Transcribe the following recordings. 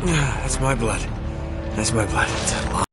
That's my blood. That's my blood. It's a lot.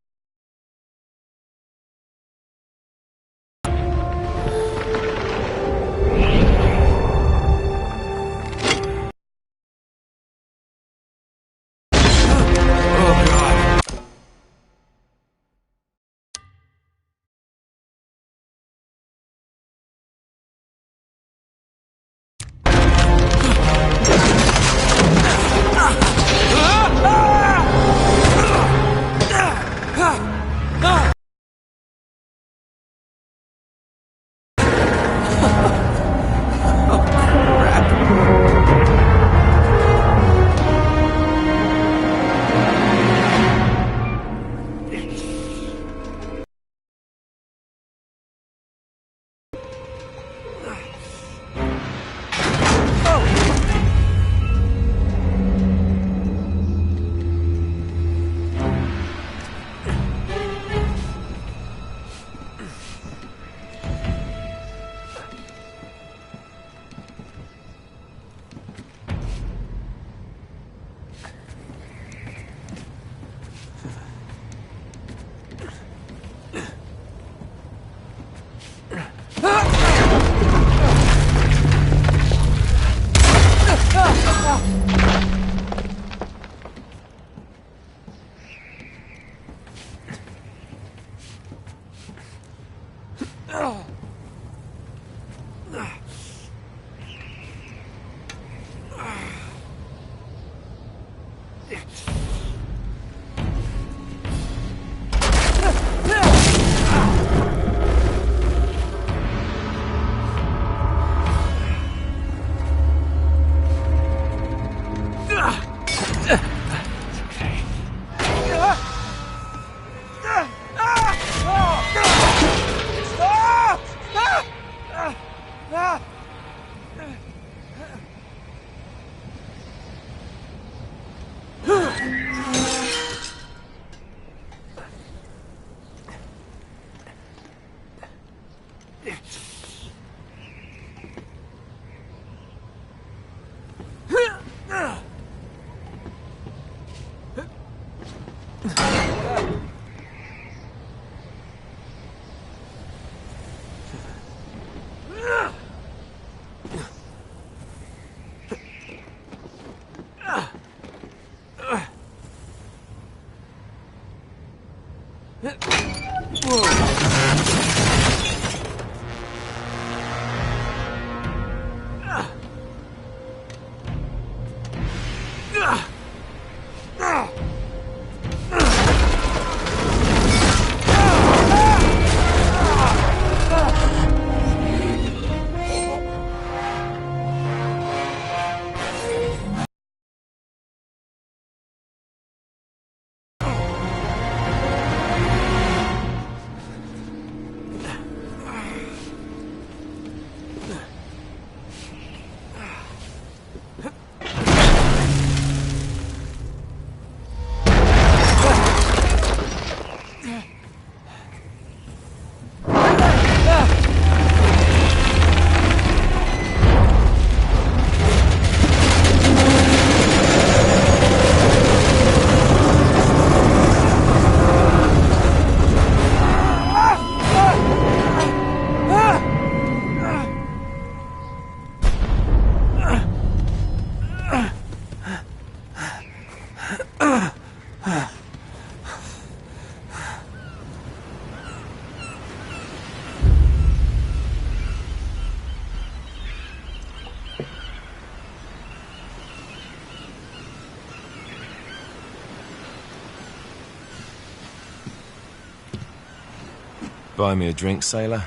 Buy me a drink, sailor.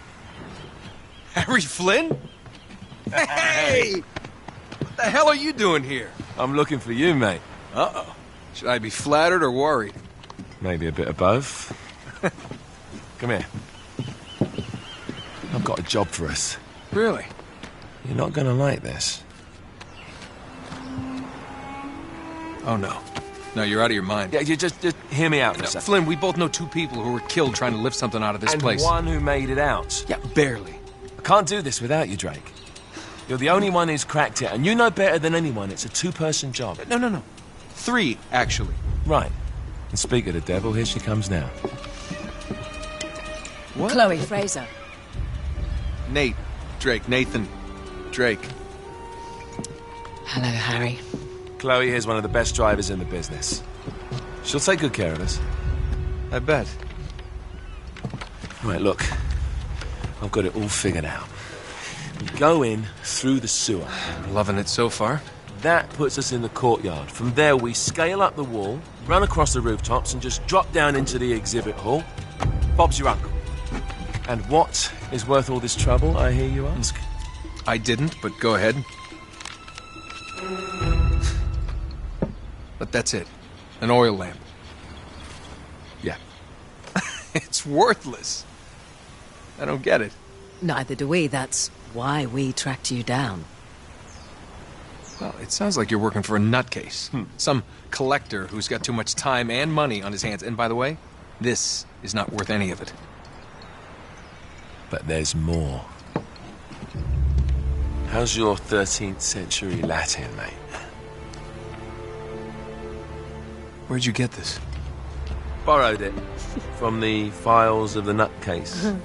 Harry Flynn? Hey! What the hell are you doing here? I'm looking for you, mate. Uh-oh. Should I be flattered or worried? Maybe a bit of both. Come here. I've got a job for us. Really? You're not gonna like this. Oh, no. No, you're out of your mind. Yeah, you just hear me out for a second. Flynn, we both know two people who were killed trying to lift something out of this place. And one who made it out. Yeah, barely. I can't do this without you, Drake. You're the only one who's cracked it, and you know better than anyone it's a two-person job. No. 3, actually. Right. And speak of the devil, here she comes now. What? Chloe Fraser. Nate. Drake. Nathan. Drake. Hello, Harry. Chloe here's one of the best drivers in the business. She'll take good care of us. I bet. Right, look. I've got it all figured out. We go in through the sewer. Loving it so far. That puts us in the courtyard. From there, we scale up the wall, run across the rooftops, and just drop down into the exhibit hall. Bob's your uncle. And what is worth all this trouble, I hear you ask? I didn't, but go ahead. But that's it. An oil lamp. Yeah. It's worthless. I don't get it. Neither do we. That's why we tracked you down. Well, it sounds like you're working for a nutcase. Some collector who's got too much time and money on his hands. And by the way, this is not worth any of it. But there's more. How's your 13th century Latin, mate? Where'd you get this? Borrowed it from the files of the nutcase.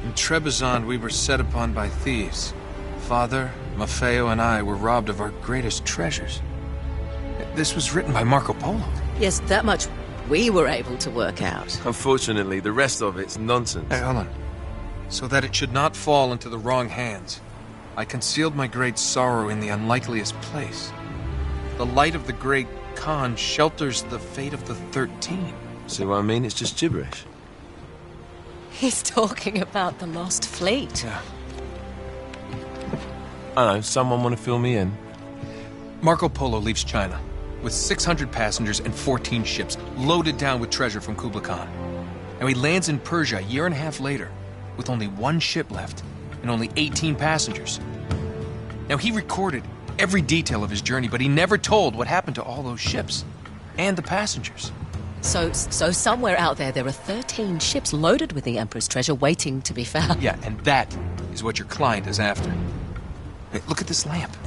In Trebizond, we were set upon by thieves. Father, Maffeo, and I were robbed of our greatest treasures. This was written by Marco Polo. Yes, that much we were able to work out. Unfortunately, the rest of it's nonsense. Hey, hold on. So that it should not fall into the wrong hands, I concealed my great sorrow in the unlikeliest place. The light of the great Khan shelters the fate of the 13. See what I mean? It's just gibberish. He's talking about the Lost Fleet. Yeah. I know, someone want to fill me in? Marco Polo leaves China with 600 passengers and 14 ships, loaded down with treasure from Kublai Khan. And he lands in Persia a year and a half later, with only 1 ship left and only 18 passengers. Now, he recorded every detail of his journey, but he never told what happened to all those ships and the passengers. So somewhere out there are 13 ships loaded with the Emperor's treasure waiting to be found. Yeah, and that is what your client is after. Hey, look at this lamp.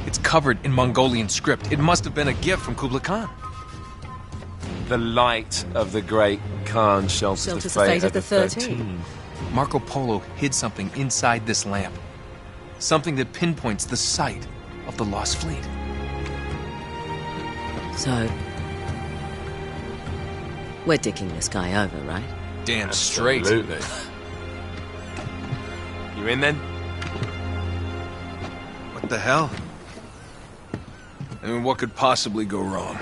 It's covered in Mongolian script. It must have been a gift from Kublai Khan. The light of the great Khan shelters the fate of the 13. Marco Polo hid something inside this lamp. Something that pinpoints the site of the Lost Fleet. So, we're dicking this guy over, right? Damn straight. Absolutely. You in then? What the hell? I mean, what could possibly go wrong?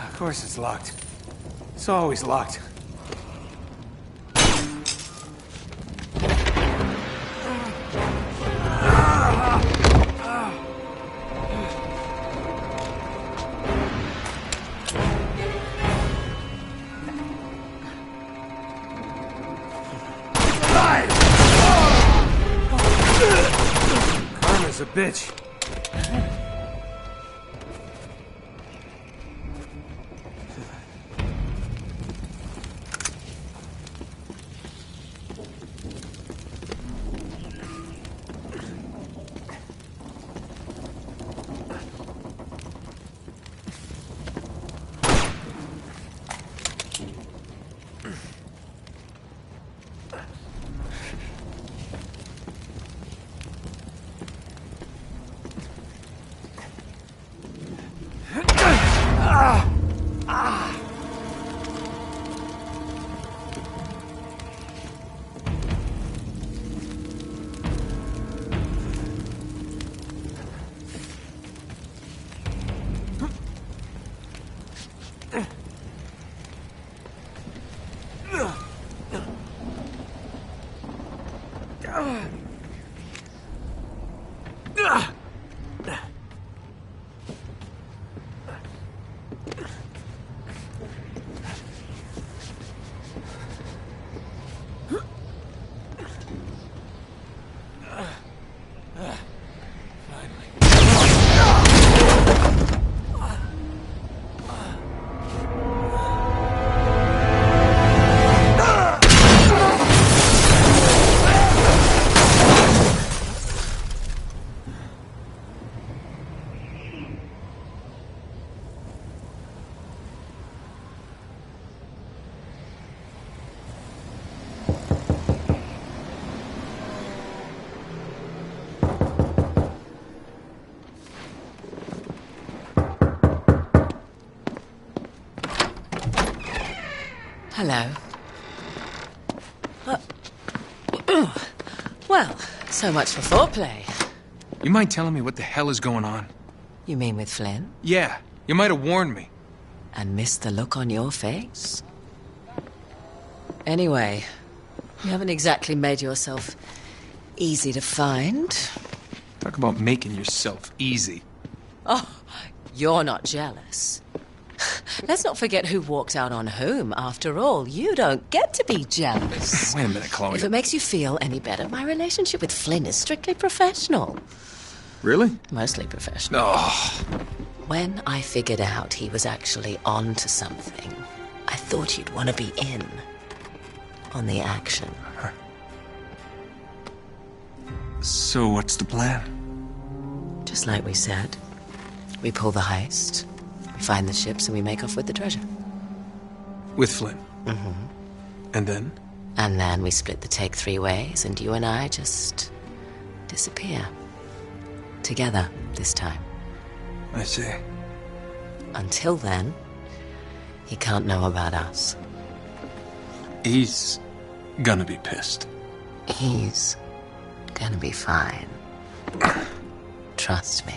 Of course it's locked. It's always locked. Karma's a bitch. Hello. Well, so much for foreplay. You mind telling me what the hell is going on? You mean with Flynn? Yeah, you might have warned me. And missed the look on your face? Anyway, you haven't exactly made yourself easy to find. Talk about making yourself easy. Oh, you're not jealous. Let's not forget who walked out on whom. After all, you don't get to be jealous. Wait a minute, Chloe. If it makes you feel any better, my relationship with Flynn is strictly professional. Really? Mostly professional. Oh, When I figured out he was actually on to something, I thought you'd want to be in on the action. so what's the plan? Just like we said. We pull the heist, we find the ships, and we make off with the treasure. With Flynn? Mm-hmm. And then? And then we split the take 3 ways, and you and I just disappear. Together, this time. I see. Until then, he can't know about us. He's gonna be pissed. He's gonna be fine. Trust me.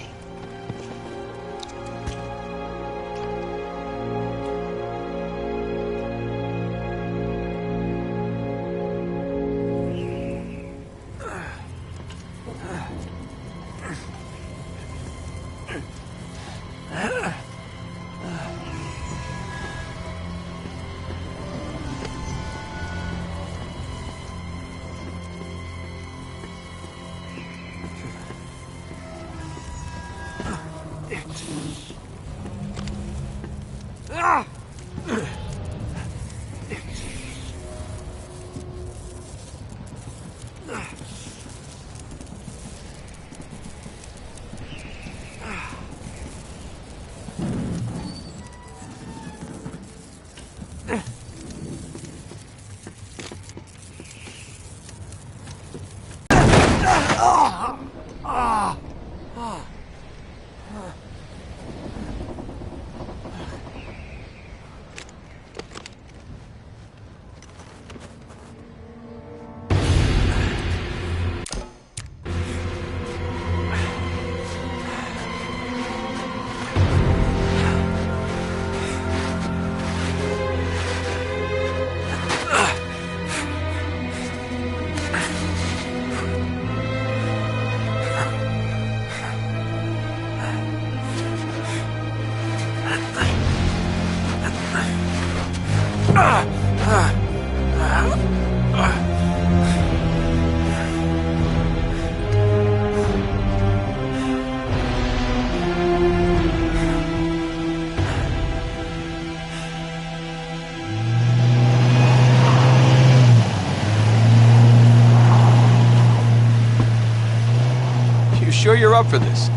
You sure you're up for this?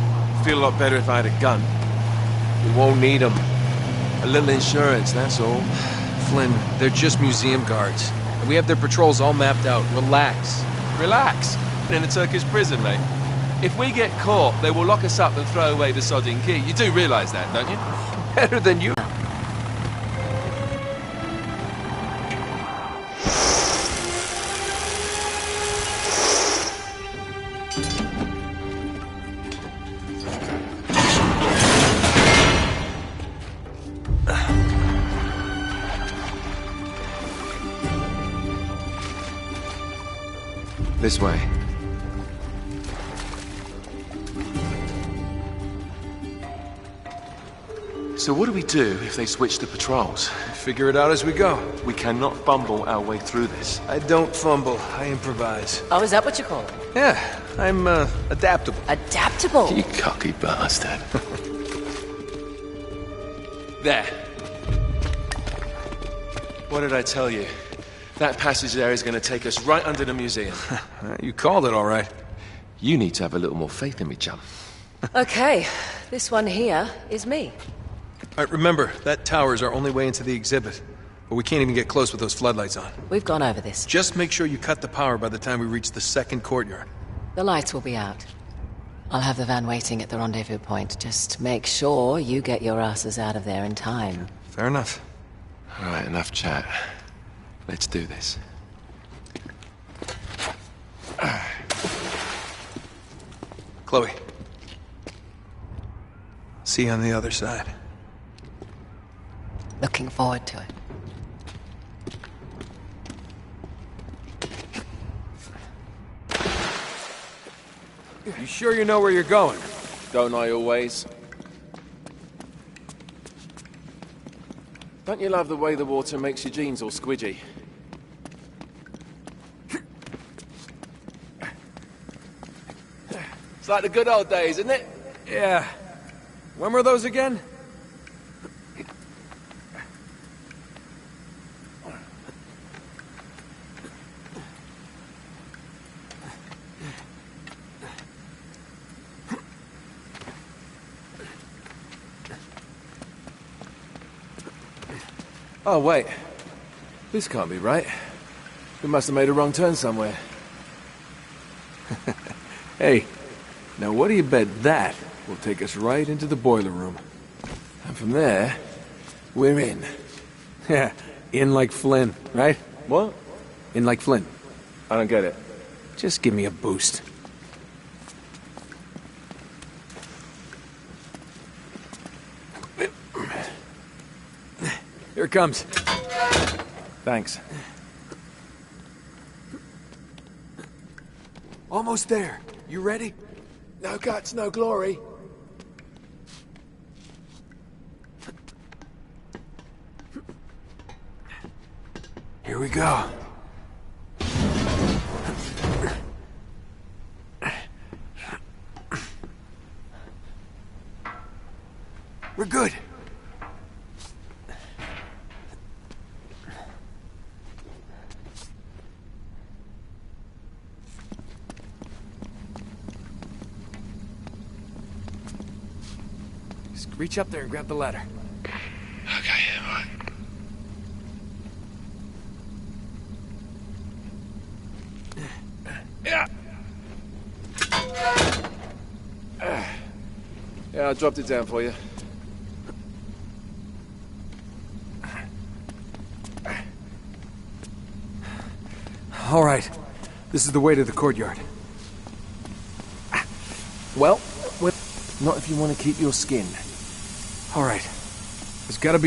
Feel a lot better if I had a gun. We won't need them. A little insurance, that's all. Flynn, they're just museum guards. We have their patrols all mapped out. Relax. Relax. In a Turkish prison, mate. If we get caught, they will lock us up and throw away the sodding key. You do realise that, don't you? Better than you. This way. So what do we do if they switch the patrols? Figure it out as we go. We cannot fumble our way through this. I don't fumble, I improvise. Oh, is that what you call it? Yeah, I'm, adaptable. Adaptable. You cocky bastard. There. What did I tell you? That passage there is going to take us right under the museum. You called it all right. You need to have a little more faith in me, chum. Okay, this one here is me. All right, remember, that tower is our only way into the exhibit. But we can't even get close with those floodlights on. We've gone over this. Just make sure you cut the power by the time we reach the second courtyard. The lights will be out. I'll have the van waiting at the rendezvous point. Just make sure you get your asses out of there in time. Fair enough. All right, enough chat. Let's do this. Chloe. See you on the other side. Looking forward to it. You sure you know where you're going? Don't I always? Don't you love the way the water makes your jeans all squidgy? It's like the good old days, isn't it? Yeah. When were those again? Oh, wait. This can't be right. We must have made a wrong turn somewhere. Hey, now what do you bet that will take us right into the boiler room? And from there, we're in. Yeah, in like Flynn, right? What? In like Flynn. I don't get it. Just give me a boost. Here it comes. Thanks. Almost there. You ready? No guts, no glory. Here we go. We're good. Just reach up there and grab the ladder. Okay, all right. Yeah. Yeah, I dropped it down for you. All right. This is the way to the courtyard. Well, Not if you want to keep your skin. all right. There's gotta be